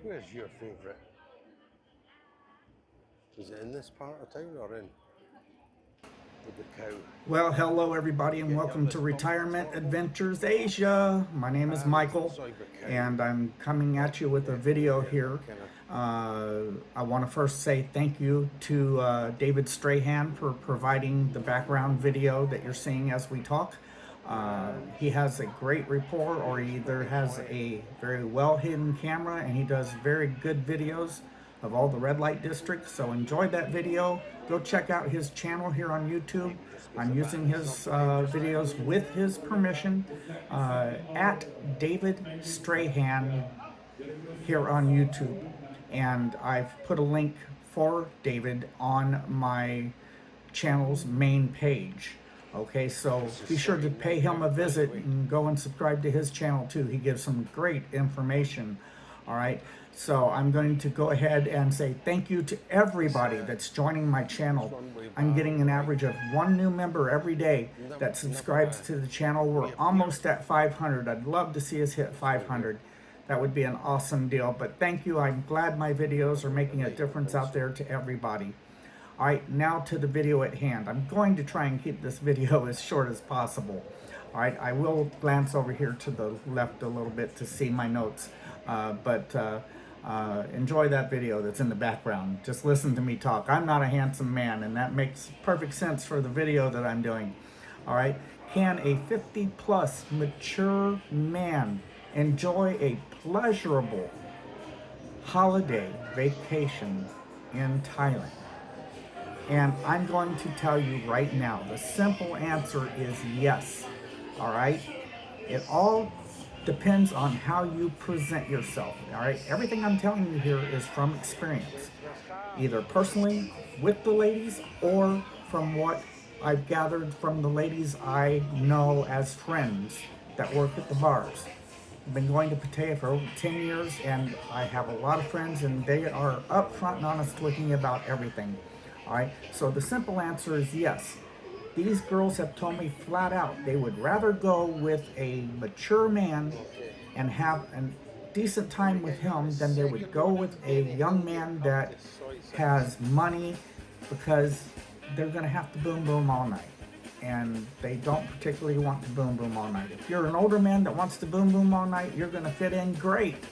Where's your favourite? Is it in this part of town or in with the cow? Well, hello everybody and welcome to Retirement Adventures Asia. My name is Michael and I'm coming at you with a video here. I want to first say thank you to David Strahan for providing the background video that you're seeing as we talk. He has a great rapport, or he either has a very well hidden camera and he does very good videos of all the red light districts. So enjoy that video. Go check out his channel here on YouTube. I'm using his videos with his permission at David Strahan here on YouTube. And I've put a link for David on my channel's main page. Okay, so be sure to pay him a visit and go and subscribe to his channel too. He gives some great information. All right, so I'm going to go ahead and say thank you to everybody that's joining my channel. I'm getting an average of one new member every day that subscribes to the channel. We're almost at 500. I'd love to see us hit 500. That would be an awesome deal. But thank you. I'm glad my videos are making a difference out there to everybody. All right, now to the video at hand. I'm going to try and keep this video as short as possible. All right, I will glance over here to the left a little bit to see my notes, but enjoy that video that's in the background. Just listen to me talk. I'm not a handsome man, and that makes perfect sense for the video that I'm doing. All right, can a 50-plus mature man enjoy a pleasurable holiday vacation in Thailand? And I'm going to tell you right now, the simple answer is yes. All right? It all depends on how you present yourself. All right? Everything I'm telling you here is from experience, either personally with the ladies or from what I've gathered from the ladies I know as friends that work at the bars. I've been going to Pattaya for over 10 years, and I have a lot of friends, and they are upfront and honest with me about everything. All right, so the simple answer is yes. These girls have told me flat out they would rather go with a mature man and have a decent time with him than they would go with a young man that has money, because they're going to have to boom boom all night. And they don't particularly want to boom boom all night. If you're an older man that wants to boom boom all night, you're going to fit in great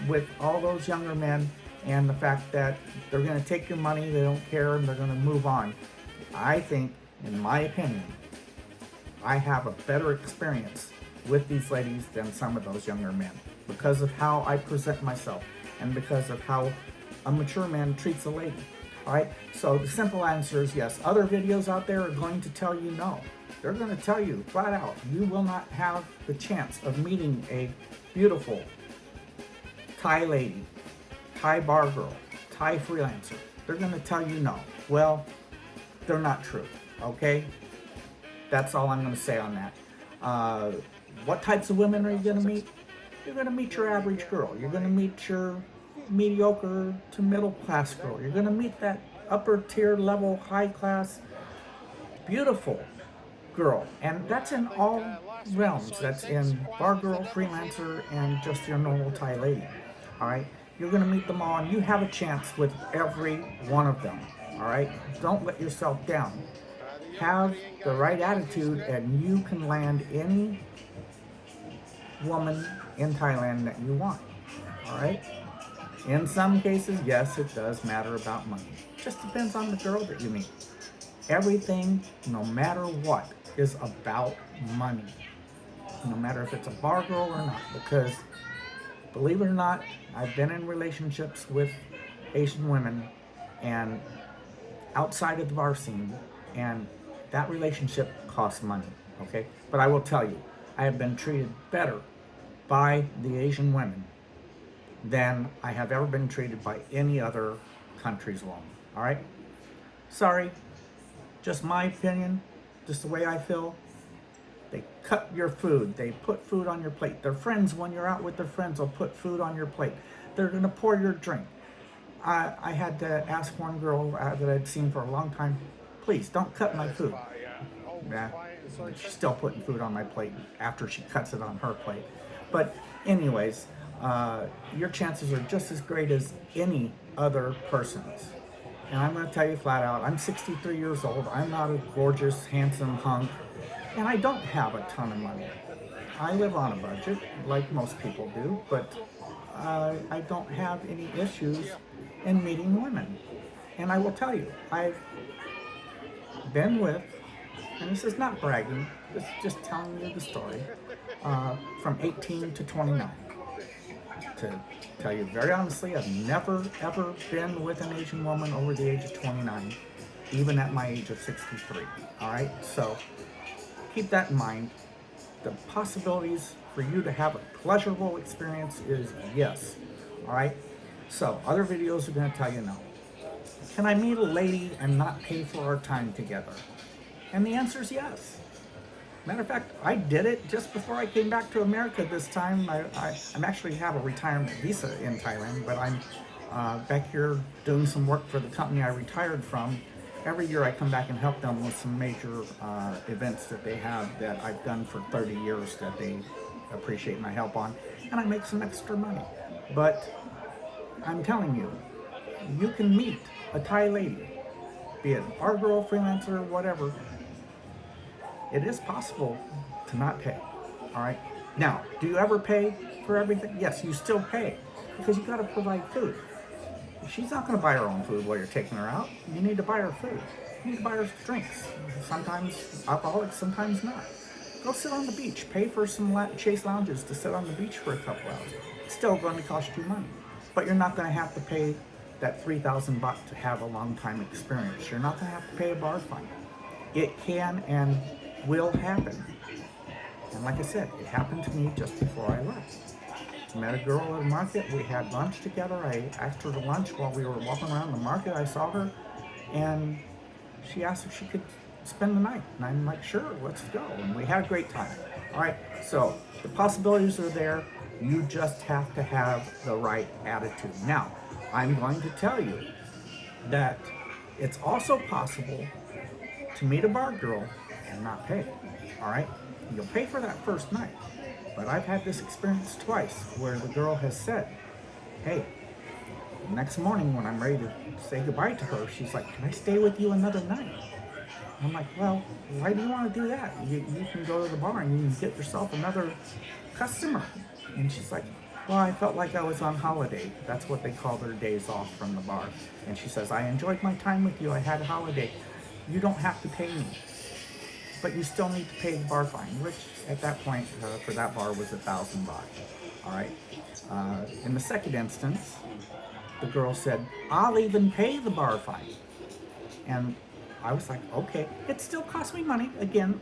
with all those younger men, and the fact that they're going to take your money, they don't care, and they're going to move on. I think, in my opinion, I have a better experience with these ladies than some of those younger men because of how I present myself and because of how a mature man treats a lady. All right, so the simple answer is yes. Other videos out there are going to tell you no. They're going to tell you flat out, you will not have the chance of meeting a beautiful Thai lady, Thai bar girl, Thai freelancer. They're going to tell you no. Well, they're not true, okay? That's all I'm going to say on that. What types of women are you going to meet? You're going to meet your average girl. You're going to meet your mediocre to middle class girl. You're going to meet that upper tier level, high class, beautiful girl. And that's in all realms. That's in bar girl, freelancer, and just your normal Thai lady. All right? You're going to meet them all, and you have a chance with every one of them. All right? Don't let yourself down. Have the right attitude, and you can land any woman in Thailand that you want. All right? In some cases, yes, it does matter about money. Just depends on the girl that you meet. Everything, no matter what, is about money. No matter if it's a bar girl or not, because believe it or not, I've been in relationships with Asian women and outside of the bar scene, and that relationship costs money, okay? But I will tell you, I have been treated better by the Asian women than I have ever been treated by any other country's woman, all right? Sorry, just my opinion, just the way I feel. They cut your food. They put food on your plate. Their friends, when you're out with their friends, will put food on your plate. They're going to pour your drink. I had to ask one girl that I'd seen for a long time, please don't cut my food. Yeah, she's still putting food on my plate after she cuts it on her plate. But anyways, your chances are just as great as any other person's. And I'm going to tell you flat out, I'm 63 years old. I'm not a gorgeous, handsome hunk, and I don't have a ton of money. I live on a budget, like most people do, but I don't have any issues in meeting women. And I will tell you, I've been with, and this is not bragging, this is just telling you the story, from 18 to 29. To tell you very honestly, I've never ever been with an Asian woman over the age of 29, even at my age of 63. All right, so keep that in mind. The possibilities for you to have a pleasurable experience is yes. All right, so other videos are going to tell you no. Can I meet a lady and not pay for our time together? And the answer is yes. Matter of fact, I did it just before I came back to America this time. I'm actually have a retirement visa in Thailand, but I'm back here doing some work for the company I retired from. Every year I come back and help them with some major events that they have that I've done for 30 years that they appreciate my help on, and I make some extra money. But I'm telling you, you can meet a Thai lady, be it Bargirl, freelancer, whatever. It is possible to not pay. All right. Now, do you ever pay for everything? Yes, you still pay because you got to provide food. She's not going to buy her own food while you're taking her out. You need to buy her food. You need to buy her drinks. Sometimes alcoholic, sometimes not. Go sit on the beach. Pay for some Chase lounges to sit on the beach for a couple hours. It's still going to cost you money, but you're not going to have to pay that 3,000 baht to have a long time experience. You're not going to have to pay a bar fine. It can and will happen. And like I said, it happened to me just before I left. Met a girl at a market. We had lunch together. I asked her to lunch while we were walking around the market. I saw her, and she asked if she could spend the night. And I'm like, sure, let's go. And we had a great time. All right, so the possibilities are there. You just have to have the right attitude. Now, I'm going to tell you that it's also possible to meet a bar girl and not pay. All right, you'll pay for that first night, but I've had this experience twice where the girl has said, hey, next morning when I'm ready to say goodbye to her, she's like, can I stay with you another night? I'm like, well, why do you want to do that? You can go to the bar and you can get yourself another customer. And she's like, well, I felt like I was on holiday. That's what they call their days off from the bar. And she says, I enjoyed my time with you. I had a holiday. You don't have to pay me, but you still need to pay the bar fine, which at that point for that bar was 1,000 baht. All right. In the second instance, the girl said, I'll even pay the bar fine. And I was like, okay, it still cost me money. Again,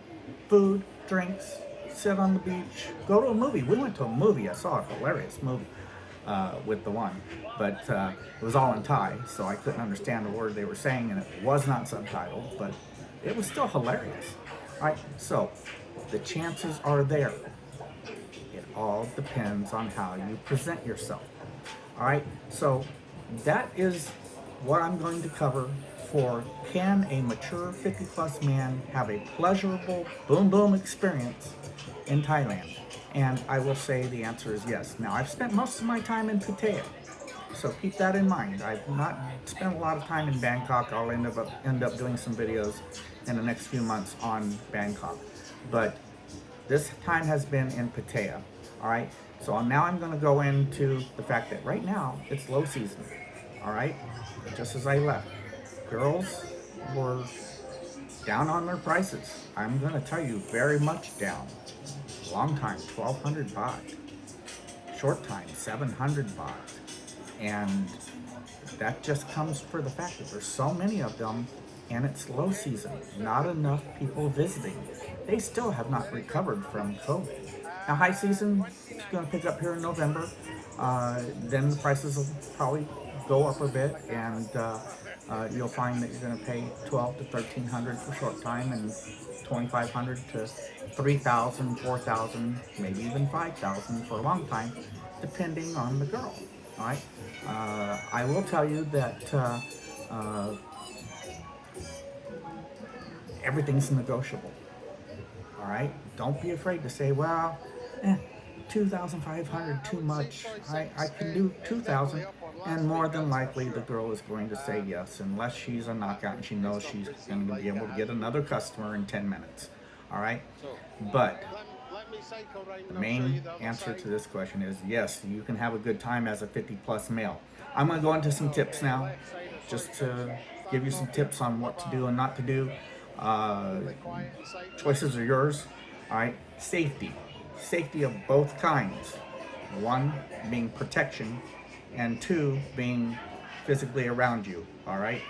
food, drinks, sit on the beach, go to a movie. We went to a movie. I saw a hilarious movie with the one, but it was all in Thai, so I couldn't understand a word they were saying, and it was not subtitled, but it was still hilarious. All right, so the chances are there. It all depends on how you present yourself. All right, so that is what I'm going to cover for can a mature 50-plus man have a pleasurable boom boom experience in Thailand? And I will say the answer is yes. Now, I've spent most of my time in Pattaya, so keep that in mind. I've not spent a lot of time in Bangkok. I'll end up doing some videos in the next few months on Bangkok. But this time has been in Pattaya, all right? So now I'm going to go into the fact that right now it's low season, all right? Just as I left, girls were down on their prices. I'm going to tell you, very much down. Long time, 1,200 baht. Short time, 700 baht. And that just comes for the fact that there's so many of them and it's low season. Not enough people visiting. They still have not recovered from COVID. Now, high season is going to pick up here in November. Then the prices will probably go up a bit, and you'll find that you're going to pay 12 to 1,300 for short time and 2,500 to 3,000, 4,000, maybe even 5,000 for a long time, depending on the girl. All right. I will tell you that everything's negotiable. All right. Don't be afraid to say, well, 2,500 too much. I can do 2,000, and more than likely the girl is going to say yes, unless she's a knockout and she knows she's going to be able to get another customer in 10 minutes. All right, but the main answer to this question is yes, you can have a good time as a 50-plus male. I'm going to go into some tips now, just to give you some tips on what to do and not to do. Choices are yours. All right, safety of both kinds. One being protection, and two being physically around you. All right,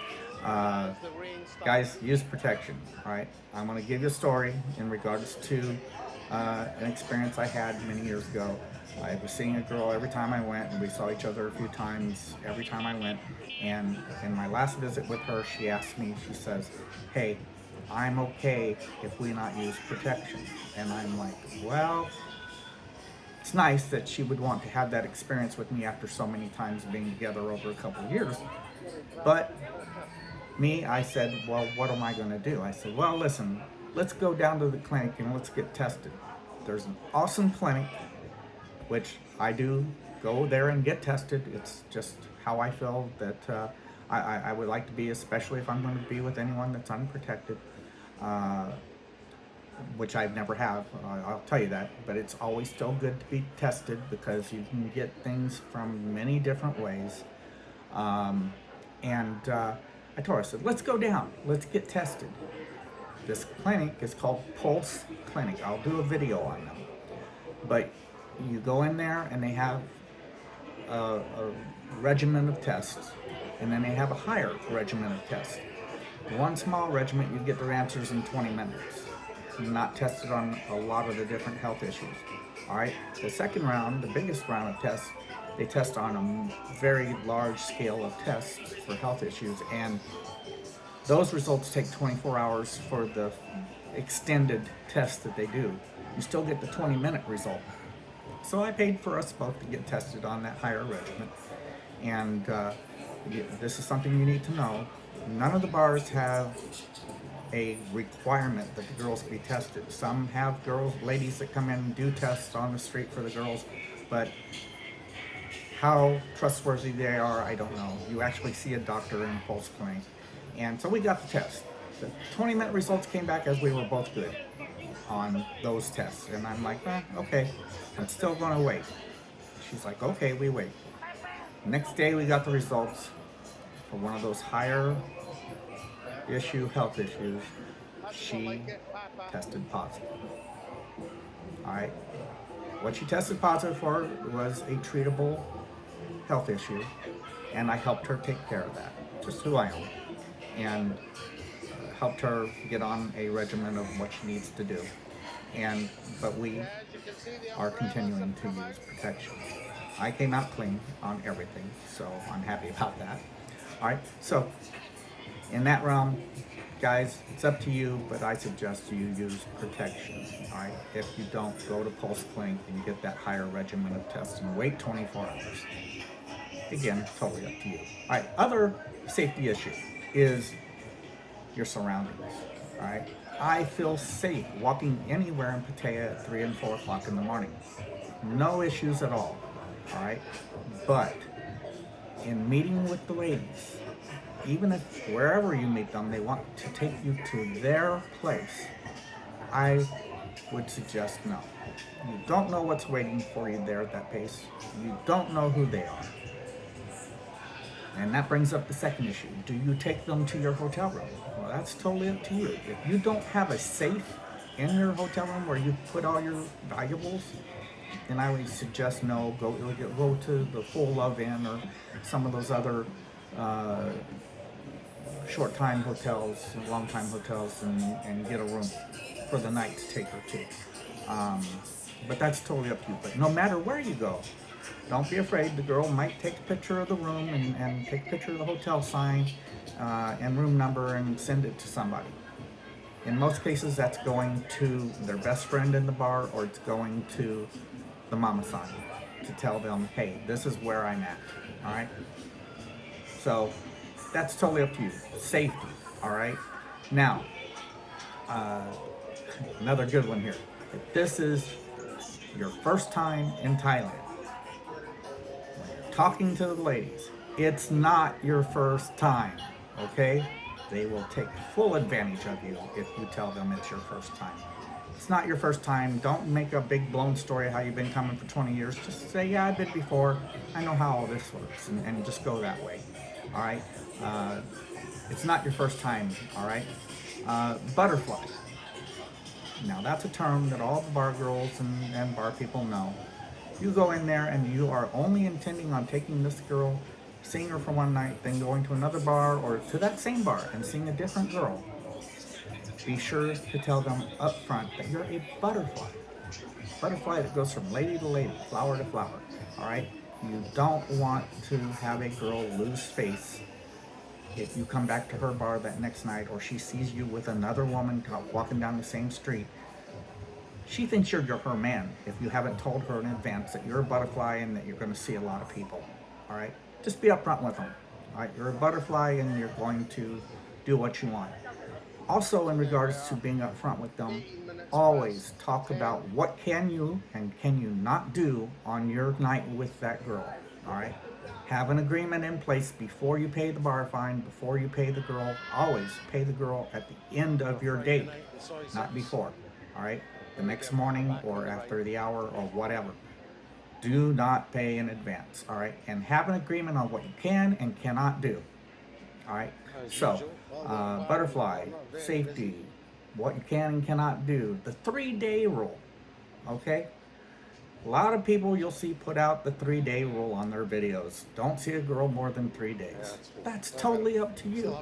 guys, use protection. All right, I'm going to give you a story in regards to an experience I had many years ago. I was seeing a girl every time I went, and we saw each other a few times every time I went. And in my last visit with her, she asked me, she says, hey, I'm okay if we not use protection. And I'm like, well, it's nice that she would want to have that experience with me after so many times being together over a couple of years. But me, I said, well, what am I going to do? I said, well, listen, let's go down to the clinic and let's get tested. There's an awesome clinic, which I do go there and get tested. It's just how I feel that I would like to be, especially if I'm going to be with anyone that's unprotected, which I've never have, I'll tell you that. But it's always still good to be tested because you can get things from many different ways. I told her, I said, let's go down, let's get tested. This clinic is called Pulse Clinic. I'll do a video on them. But you go in there and they have a regimen of tests, and then they have a higher regimen of tests. One small regimen, you get their answers in 20 minutes. You're not tested on a lot of the different health issues. All right. The second round, the biggest round of tests, they test on a very large scale of tests for health issues, and those results take 24 hours for the extended test that they do. You still get the 20-minute result. So I paid for us both to get tested on that higher regimen. And this is something you need to know. None of the bars have a requirement that the girls be tested. Some have ladies that come in and do tests on the street for the girls, but how trustworthy they are, I don't know. You actually see a doctor in a Pulse clinic. And so we got the test. The 20-minute results came back as we were both good on those tests. And I'm like, okay, I'm still gonna wait. She's like, okay, we wait. Next day we got the results for one of those higher health issues. She tested positive. All right. What she tested positive for was a treatable health issue, and I helped her take care of that, just who I am, and helped her get on a regimen of what she needs to do. But we are continuing to use protection. I came out clean on everything, so I'm happy about that. All right, so in that realm, guys, it's up to you, but I suggest you use protection. All right, if you don't, go to Pulse Clinic and get that higher regimen of tests and wait 24 hours. Again, totally up to you. All right, other safety issue is your surroundings. All right, I feel safe walking anywhere in Pattaya at 3 and 4 o'clock in the morning. No issues at all. All right, but in meeting with the ladies, even if wherever you meet them, they want to take you to their place, I would suggest no. You don't know what's waiting for you there at that place. You don't know who they are. And that brings up the second issue. Do you take them to your hotel room? Well, that's totally up to you. If you don't have a safe in your hotel room where you put all your valuables, then I would suggest no. Go to the Full Love Inn or some of those other short-time hotels, long-time hotels, and get a room for the night to take her to. But that's totally up to you. But no matter where you go, don't be afraid. The girl might take a picture of the room and take a picture of the hotel sign and room number and send it to somebody. In most cases, that's going to their best friend in the bar, or it's going to the mama-san to tell them, hey, this is where I'm at. All right? So that's totally up to you. Safety. All right? Now, another good one here. This is your first time in Thailand, talking to the ladies, it's not your first time, okay? They will take full advantage of you if you tell them it's your first time. It's not your first time. Don't make a big blown story of how you've been coming for 20 years. Just say, yeah, I've been before. I know how all this works, and just go that way, all right? It's not your first time, all right? Butterfly. Now, that's a term that all the bar girls and bar people know. You go in there and you are only intending on taking this girl, seeing her for one night, then going to another bar or to that same bar and seeing a different girl. Be sure to tell them up front that you're a butterfly. Butterfly that goes from lady to lady, flower to flower, all right? You don't want to have a girl lose face if you come back to her bar that next night or she sees you with another woman walking down the same street. She thinks you're her man if you haven't told her in advance that you're a butterfly and that you're going to see a lot of people, all right? Just be upfront with them, all right? You're a butterfly and you're going to do what you want. Also, in regards to being upfront with them, always talk about what can you and can you not do on your night with that girl, all right? Have an agreement in place before you pay the bar fine, before you pay the girl. Always pay the girl at the end of your date, not before, all right? The next morning or after the hour or whatever. Do not pay in advance, all right? And have an agreement on what you can and cannot do, all right? So, butterfly, safety, what you can and cannot do, the 3-day rule, okay? A lot of people you'll see put out the 3-day rule on their videos. Don't see a girl more than 3 days. That's totally up to you.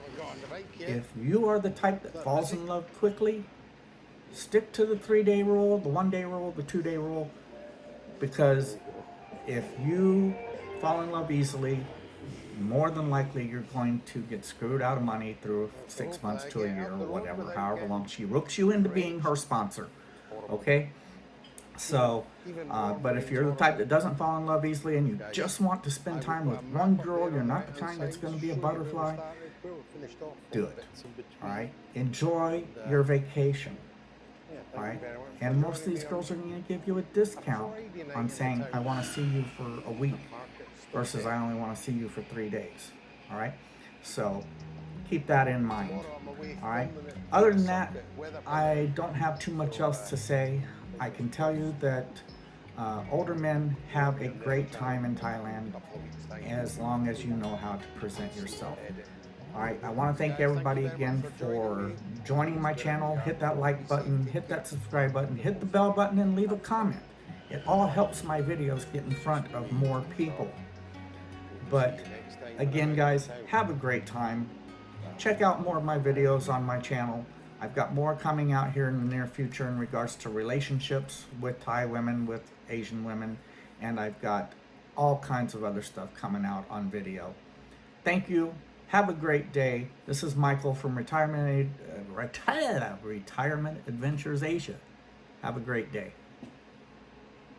If you are the type that falls in love quickly, stick to the 3-day rule, the 1-day rule, the 2-day rule, because if you fall in love easily, more than likely you're going to get screwed out of money through 6 months to a year or whatever, however long she rooks you into being her sponsor, okay? So, but if you're the type that doesn't fall in love easily and you just want to spend time with one girl, you're not the kind that's going to be a butterfly, do it, all right? Enjoy your vacation, all right? And most of these girls are going to give you a discount on saying, I want to see you for a week versus I only want to see you for 3 days, all right? So keep that in mind, all right? Other than that, I don't have too much else to say. I can tell you that older men have a great time in Thailand as long as you know how to present yourself. All right, I want to thank everybody again for joining my channel. Hit that like button, hit that subscribe button, hit the bell button, and leave a comment. It all helps my videos get in front of more people. But again, guys, have a great time. Check out more of my videos on my channel. I've got more coming out here in the near future in regards to relationships with Thai women, with Asian women, and I've got all kinds of other stuff coming out on video. Thank you. Have a great day. This is Michael from Retirement Adventures Asia. Have a great day.